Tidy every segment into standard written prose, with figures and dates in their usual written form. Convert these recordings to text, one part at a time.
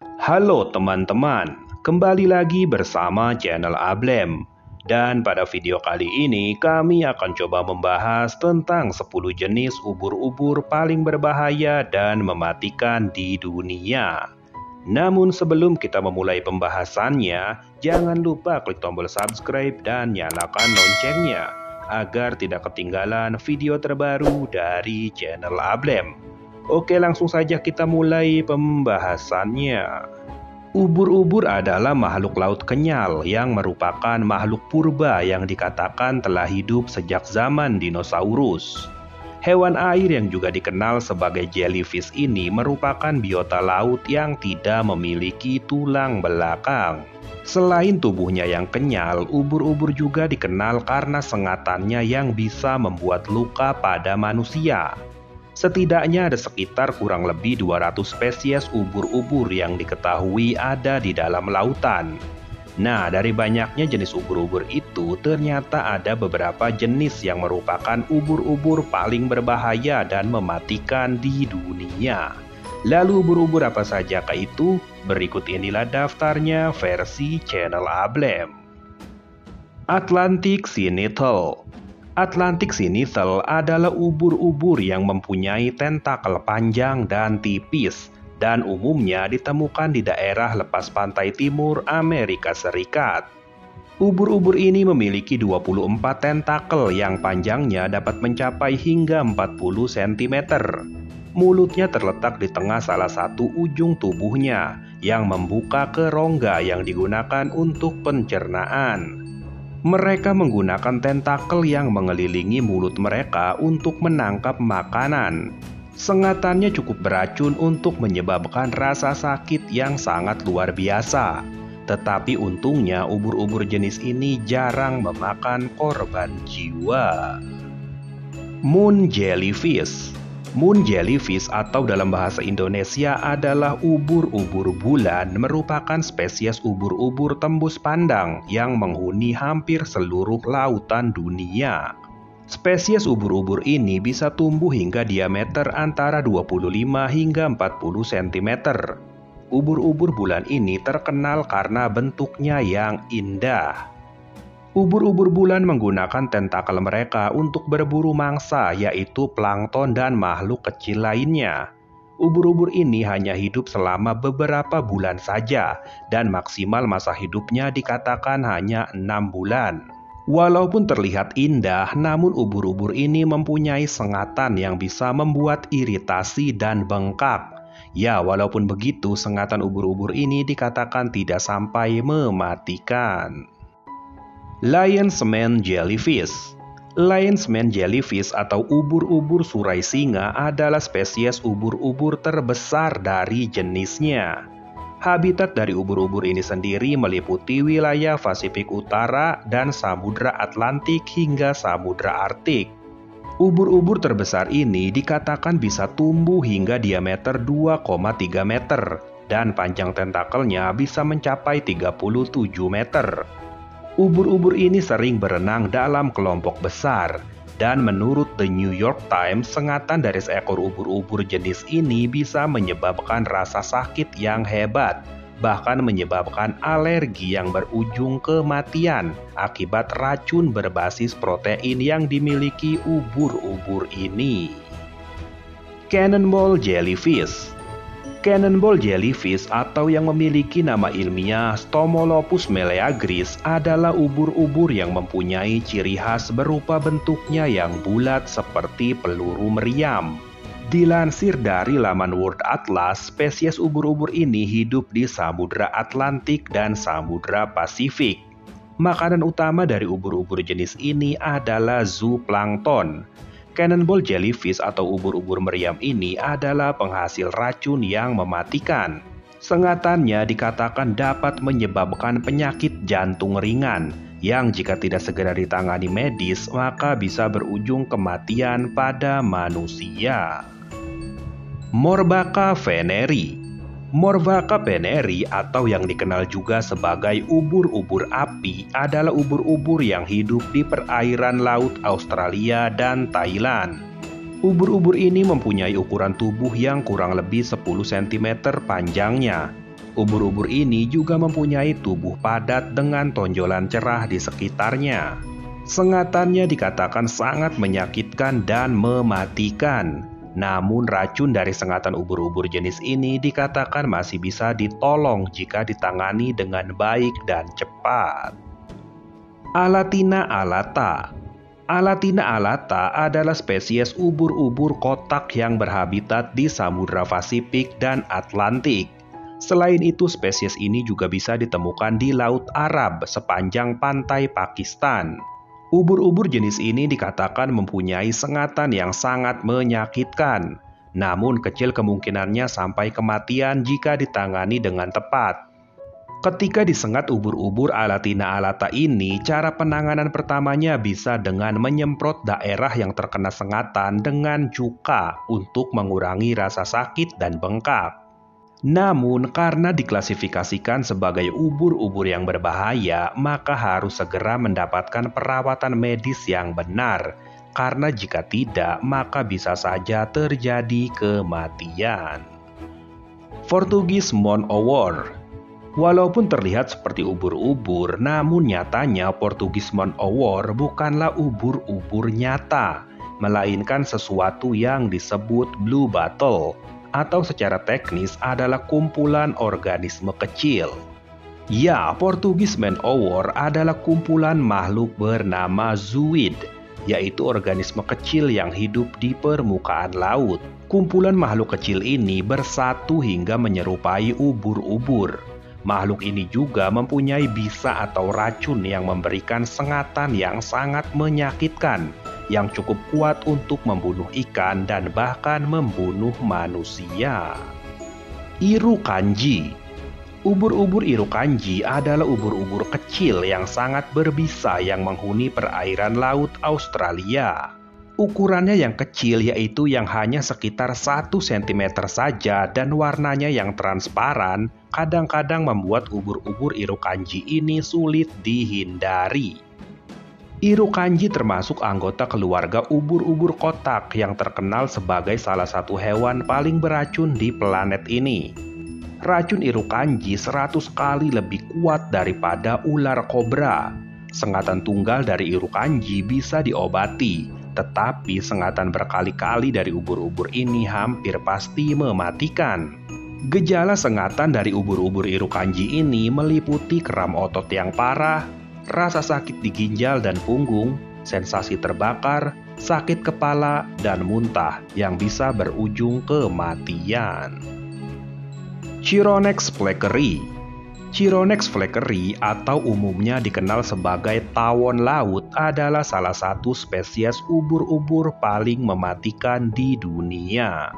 Halo teman-teman, kembali lagi bersama channel Ablem. Dan pada video kali ini kami akan coba membahas tentang 10 jenis ubur-ubur paling berbahaya dan mematikan di dunia. Namun sebelum kita memulai pembahasannya, jangan lupa klik tombol subscribe dan nyalakan loncengnya agar tidak ketinggalan video terbaru dari channel Ablem. Oke, langsung saja kita mulai pembahasannya. Ubur-ubur adalah makhluk laut kenyal yang merupakan makhluk purba yang dikatakan telah hidup sejak zaman dinosaurus. Hewan air yang juga dikenal sebagai jellyfish ini merupakan biota laut yang tidak memiliki tulang belakang. Selain tubuhnya yang kenyal, ubur-ubur juga dikenal karena sengatannya yang bisa membuat luka pada manusia. Setidaknya ada sekitar kurang lebih 200 spesies ubur-ubur yang diketahui ada di dalam lautan. Nah, dari banyaknya jenis ubur-ubur itu, ternyata ada beberapa jenis yang merupakan ubur-ubur paling berbahaya dan mematikan di dunia. Lalu ubur-ubur apa sajakah itu? Berikut inilah daftarnya versi channel Ablem. Atlantic Sea Nettle. Atlantic Sea Nettle adalah ubur-ubur yang mempunyai tentakel panjang dan tipis dan umumnya ditemukan di daerah lepas pantai timur Amerika Serikat. Ubur-ubur ini memiliki 24 tentakel yang panjangnya dapat mencapai hingga 40 cm. Mulutnya terletak di tengah salah satu ujung tubuhnya yang membuka ke rongga yang digunakan untuk pencernaan. Mereka menggunakan tentakel yang mengelilingi mulut mereka untuk menangkap makanan. Sengatannya cukup beracun untuk menyebabkan rasa sakit yang sangat luar biasa. Tetapi untungnya ubur-ubur jenis ini jarang memakan korban jiwa. Moon Jellyfish. Moon jellyfish atau dalam bahasa Indonesia adalah ubur-ubur bulan, merupakan spesies ubur-ubur tembus pandang yang menghuni hampir seluruh lautan dunia. Spesies ubur-ubur ini bisa tumbuh hingga diameter antara 25 hingga 40 cm. Ubur-ubur bulan ini terkenal karena bentuknya yang indah. Ubur-ubur bulan menggunakan tentakel mereka untuk berburu mangsa, yaitu plankton dan makhluk kecil lainnya. Ubur-ubur ini hanya hidup selama beberapa bulan saja, dan maksimal masa hidupnya dikatakan hanya 6 bulan. Walaupun terlihat indah, namun ubur-ubur ini mempunyai sengatan yang bisa membuat iritasi dan bengkak. Ya, walaupun begitu, sengatan ubur-ubur ini dikatakan tidak sampai mematikan. Lion's Mane Jellyfish. Lion's Mane Jellyfish atau ubur-ubur surai singa adalah spesies ubur-ubur terbesar dari jenisnya. Habitat dari ubur-ubur ini sendiri meliputi wilayah Pasifik Utara dan Samudra Atlantik hingga Samudra Arktik. Ubur-ubur terbesar ini dikatakan bisa tumbuh hingga diameter 2,3 meter dan panjang tentakelnya bisa mencapai 37 meter. Ubur-ubur ini sering berenang dalam kelompok besar, dan menurut The New York Times, sengatan dari seekor ubur-ubur jenis ini bisa menyebabkan rasa sakit yang hebat, bahkan menyebabkan alergi yang berujung kematian akibat racun berbasis protein yang dimiliki ubur-ubur ini. Cannonball Jellyfish. Cannonball jellyfish atau yang memiliki nama ilmiah Stomolopus meleagris adalah ubur-ubur yang mempunyai ciri khas berupa bentuknya yang bulat seperti peluru meriam. Dilansir dari laman World Atlas, spesies ubur-ubur ini hidup di Samudra Atlantik dan Samudra Pasifik. Makanan utama dari ubur-ubur jenis ini adalah zooplankton. Cannonball jellyfish atau ubur-ubur meriam ini adalah penghasil racun yang mematikan. Sengatannya dikatakan dapat menyebabkan penyakit jantung ringan, yang jika tidak segera ditangani medis maka bisa berujung kematian pada manusia. Morbaca veneri. Morbaca veneri atau yang dikenal juga sebagai ubur-ubur api adalah ubur-ubur yang hidup di perairan laut Australia dan Thailand. Ubur-ubur ini mempunyai ukuran tubuh yang kurang lebih 10 cm panjangnya. Ubur-ubur ini juga mempunyai tubuh padat dengan tonjolan cerah di sekitarnya. Sengatannya dikatakan sangat menyakitkan dan mematikan. Namun racun dari sengatan ubur-ubur jenis ini dikatakan masih bisa ditolong jika ditangani dengan baik dan cepat. Alatina alata. Alatina alata adalah spesies ubur-ubur kotak yang berhabitat di Samudra Pasifik dan Atlantik. Selain itu, spesies ini juga bisa ditemukan di Laut Arab sepanjang pantai Pakistan. Ubur-ubur jenis ini dikatakan mempunyai sengatan yang sangat menyakitkan, namun kecil kemungkinannya sampai kematian jika ditangani dengan tepat. Ketika disengat ubur-ubur Alatina alata ini, cara penanganan pertamanya bisa dengan menyemprot daerah yang terkena sengatan dengan cuka untuk mengurangi rasa sakit dan bengkak. Namun, karena diklasifikasikan sebagai ubur-ubur yang berbahaya, maka harus segera mendapatkan perawatan medis yang benar. Karena jika tidak, maka bisa saja terjadi kematian. Portugis Mon Awor. Walaupun terlihat seperti ubur-ubur, namun nyatanya Portugis Mon Awor bukanlah ubur-ubur nyata, melainkan sesuatu yang disebut blue bottle, atau secara teknis adalah kumpulan organisme kecil. Ya, Portugis Man Awor adalah kumpulan makhluk bernama zooid, yaitu organisme kecil yang hidup di permukaan laut. Kumpulan makhluk kecil ini bersatu hingga menyerupai ubur-ubur. Makhluk ini juga mempunyai bisa atau racun yang memberikan sengatan yang sangat menyakitkan, yang cukup kuat untuk membunuh ikan dan bahkan membunuh manusia. Irukandji. Ubur-ubur irukandji adalah ubur-ubur kecil yang sangat berbisa yang menghuni perairan laut Australia. Ukurannya yang kecil yaitu yang hanya sekitar 1 cm saja dan warnanya yang transparan kadang-kadang membuat ubur-ubur irukandji ini sulit dihindari. Irukandji termasuk anggota keluarga ubur-ubur kotak yang terkenal sebagai salah satu hewan paling beracun di planet ini. Racun irukandji 100 kali lebih kuat daripada ular kobra. Sengatan tunggal dari irukandji bisa diobati, tetapi sengatan berkali-kali dari ubur-ubur ini hampir pasti mematikan. Gejala sengatan dari ubur-ubur irukandji ini meliputi kram otot yang parah, rasa sakit di ginjal dan punggung, sensasi terbakar, sakit kepala, dan muntah yang bisa berujung kematian. Chironex fleckeri. Chironex fleckeri atau umumnya dikenal sebagai tawon laut adalah salah satu spesies ubur-ubur paling mematikan di dunia.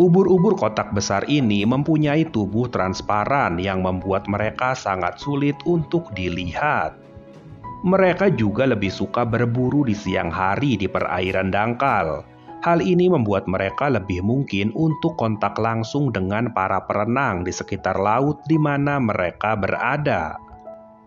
Ubur-ubur kotak besar ini mempunyai tubuh transparan yang membuat mereka sangat sulit untuk dilihat. Mereka juga lebih suka berburu di siang hari di perairan dangkal. Hal ini membuat mereka lebih mungkin untuk kontak langsung dengan para perenang di sekitar laut di mana mereka berada.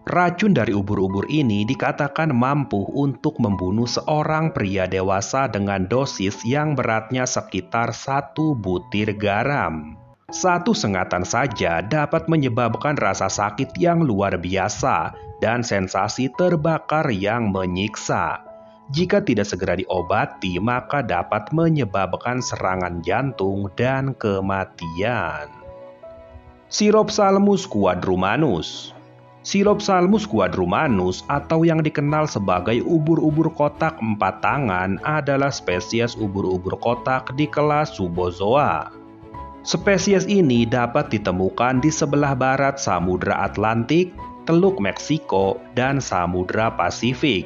Racun dari ubur-ubur ini dikatakan mampu untuk membunuh seorang pria dewasa dengan dosis yang beratnya sekitar 1 butir garam. 1 sengatan saja dapat menyebabkan rasa sakit yang luar biasa dan sensasi terbakar yang menyiksa. Jika tidak segera diobati, maka dapat menyebabkan serangan jantung dan kematian. Siropsalmus quadrumanus. Siropsalmus quadrumanus atau yang dikenal sebagai ubur-ubur kotak 4 tangan adalah spesies ubur-ubur kotak di kelas Subozoa. Spesies ini dapat ditemukan di sebelah barat Samudra Atlantik, Teluk Meksiko, dan Samudra Pasifik.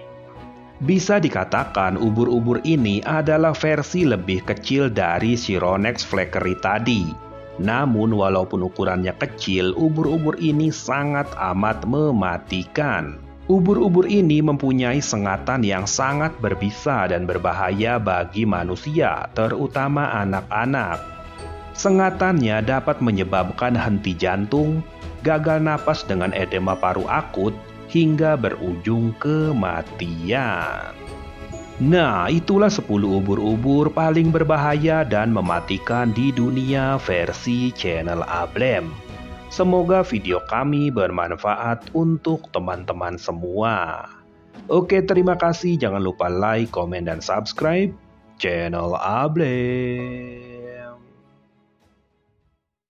Bisa dikatakan ubur-ubur ini adalah versi lebih kecil dari Chironex fleckeri tadi. Namun walaupun ukurannya kecil, ubur-ubur ini sangat amat mematikan. Ubur-ubur ini mempunyai sengatan yang sangat berbisa dan berbahaya bagi manusia, terutama anak-anak. Sengatannya dapat menyebabkan henti jantung, gagal napas dengan edema paru akut, hingga berujung kematian. Nah, itulah 10 ubur-ubur paling berbahaya dan mematikan di dunia versi channel Ablem. Semoga video kami bermanfaat untuk teman-teman semua. Oke, terima kasih. Jangan lupa like, komen, dan subscribe channel Ablay.